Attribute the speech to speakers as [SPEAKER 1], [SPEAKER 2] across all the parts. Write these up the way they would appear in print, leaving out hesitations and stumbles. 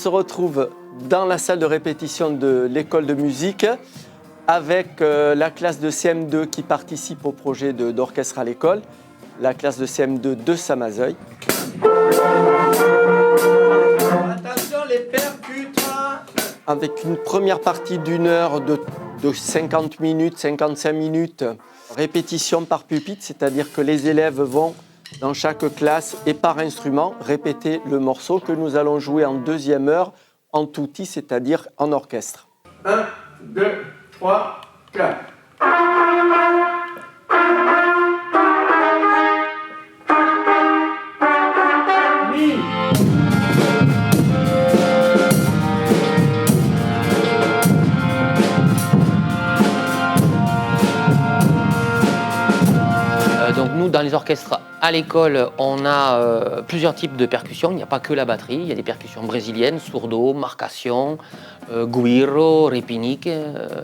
[SPEAKER 1] se retrouve dans la salle de répétition de l'école de musique avec la classe de CM2 qui participe au projet d'orchestre à l'école, la classe de CM2 de Samazeuil. Attention les percutants. Avec une première partie d'une heure de 50 minutes, 55 minutes, répétition par pupitre, c'est-à-dire que les élèves vont dans chaque classe et par instrument répéter le morceau que nous allons jouer en deuxième heure en tutti, c'est-à-dire en orchestre. 1, 2, 3, 4.
[SPEAKER 2] Donc nous, dans les orchestres à l'école, on a plusieurs types de percussions. Il n'y a pas que la batterie, il y a des percussions brésiliennes, sourdo, marcation, guiro, repinique,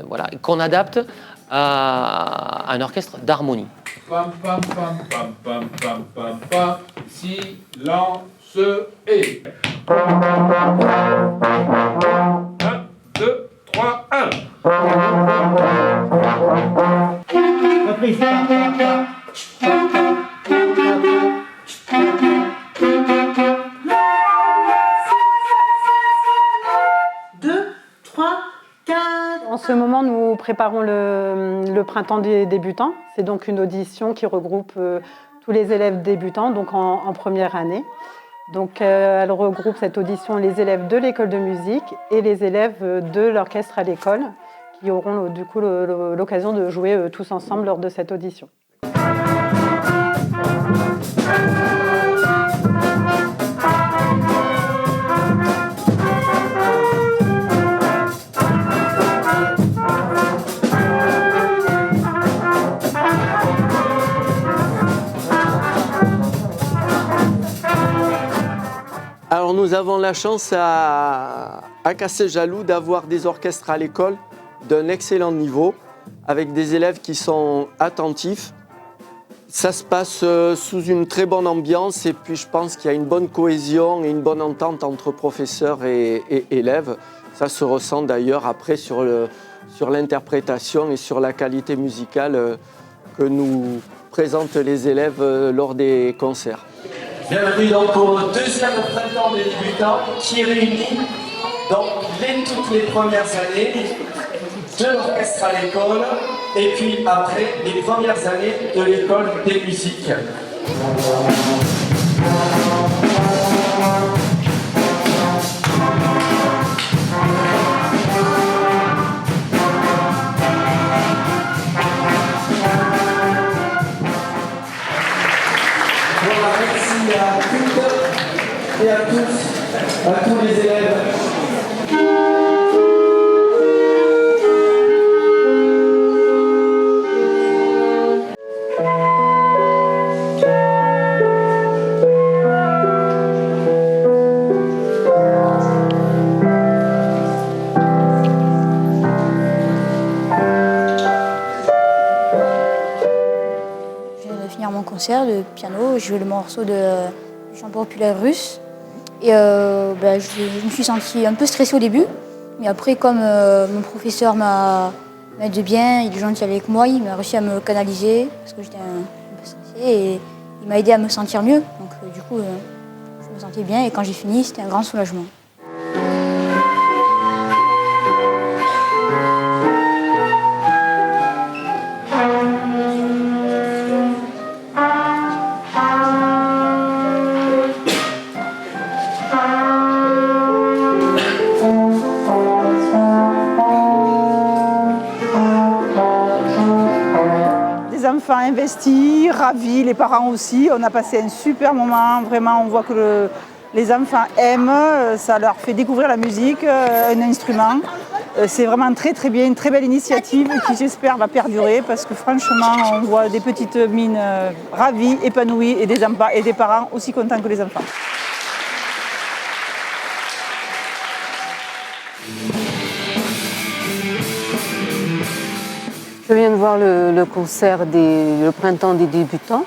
[SPEAKER 2] voilà, qu'on adapte à un orchestre d'harmonie.
[SPEAKER 3] Pam pam pam pam pam pam pam pam, silence et 1, 2, 3, 1.
[SPEAKER 4] Reprise. 2, 3, 4.
[SPEAKER 5] En ce moment, nous préparons le printemps des débutants. C'est donc une audition qui regroupe tous les élèves débutants, donc en première année. Donc, elle regroupe cette audition les élèves de l'école de musique et les élèves de l'orchestre à l'école qui auront du coup l'occasion de jouer tous ensemble lors de cette audition.
[SPEAKER 1] Alors nous avons la chance à Cassel-Jaloux d'avoir des orchestres à l'école d'un excellent niveau, avec des élèves qui sont attentifs. Ça se passe sous une très bonne ambiance et puis je pense qu'il y a une bonne cohésion et une bonne entente entre professeurs et élèves. Ça se ressent d'ailleurs après sur l'interprétation et sur la qualité musicale que nous présentent les élèves lors des concerts.
[SPEAKER 6] Bienvenue donc au deuxième printemps des débutants qui réunit donc toutes les premières années de l'orchestre à l'école et puis après les premières années de l'école des musiques. Voilà, merci à toutes et à tous, à tous les élèves.
[SPEAKER 7] Concert de piano, je jouais le morceau du chant populaire russe et je me suis sentie un peu stressée au début, mais après comme mon professeur m'a aidé bien, il est gentil avec moi, il m'a réussi à me canaliser parce que j'étais un peu stressée et il m'a aidé à me sentir mieux, donc du coup je me sentais bien et quand j'ai fini c'était un grand soulagement.
[SPEAKER 4] Investis, ravis, les parents aussi. On a passé un super moment, vraiment, on voit que les enfants aiment, ça leur fait découvrir la musique, un instrument. C'est vraiment très très bien, une très belle initiative qui j'espère va perdurer parce que franchement on voit des petites mines ravies, épanouies et des parents aussi contents que les enfants.
[SPEAKER 8] Je viens de voir le concert le printemps des débutants.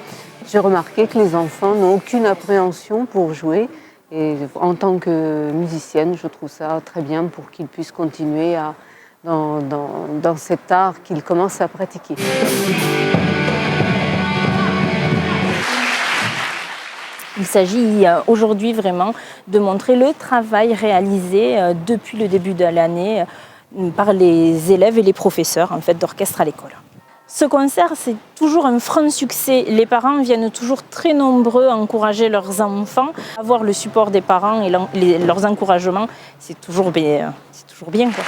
[SPEAKER 8] J'ai remarqué que les enfants n'ont aucune appréhension pour jouer Et en tant que musicienne, je trouve ça très bien pour qu'il puisse continuer dans cet art qu'il commence à pratiquer.
[SPEAKER 9] Il s'agit aujourd'hui vraiment de montrer le travail réalisé depuis le début de l'année par les élèves et les professeurs en fait, d'orchestre à l'école. Ce concert, c'est toujours un franc succès. Les parents viennent toujours très nombreux encourager leurs enfants. Avoir le support des parents et leurs encouragements, c'est toujours bien, quoi.